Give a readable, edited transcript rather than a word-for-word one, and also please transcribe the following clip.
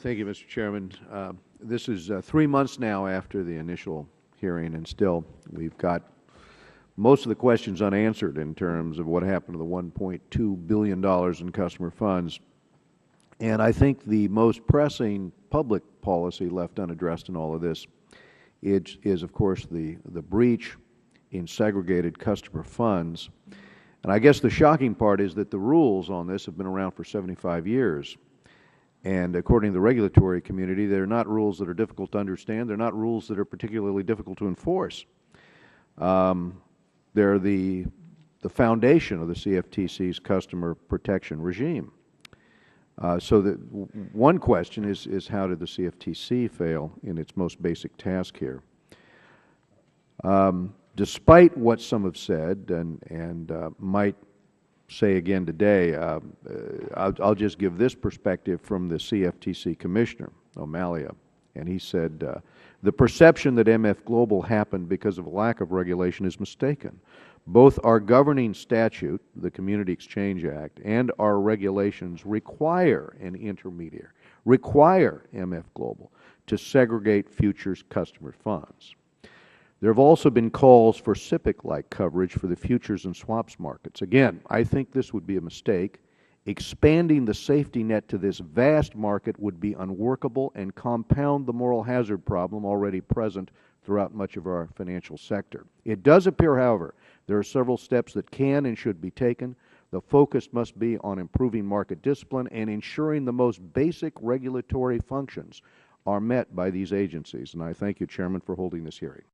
Thank you, Mr. Chairman. This is 3 months now after the initial hearing, and still we've got most of the questions unanswered in terms of what happened to the $1.2 billion in customer funds. And I think the most pressing public policy left unaddressed in all of this is, of course, the breach in segregated customer funds. And I guess the shocking part is that the rules on this have been around for 75 years. And according to the regulatory community, they're not rules that are difficult to understand. They're not rules that are particularly difficult to enforce. They're the foundation of the CFTC's customer protection regime. So one question is how did the CFTC fail in its most basic task here? Despite what some have said and might say again today, I'll just give this perspective from the CFTC Commissioner, O'Malley, and he said, the perception that MF Global happened because of a lack of regulation is mistaken. Both our governing statute, the Community Exchange Act, and our regulations require an intermediary, require MF Global to segregate futures customer funds. There have also been calls for SIPC-like coverage for the futures and swaps markets. Again, I think this would be a mistake. Expanding the safety net to this vast market would be unworkable and compound the moral hazard problem already present throughout much of our financial sector. It does appear, however, there are several steps that can and should be taken. The focus must be on improving market discipline and ensuring the most basic regulatory functions are met by these agencies. And I thank you, Chairman, for holding this hearing.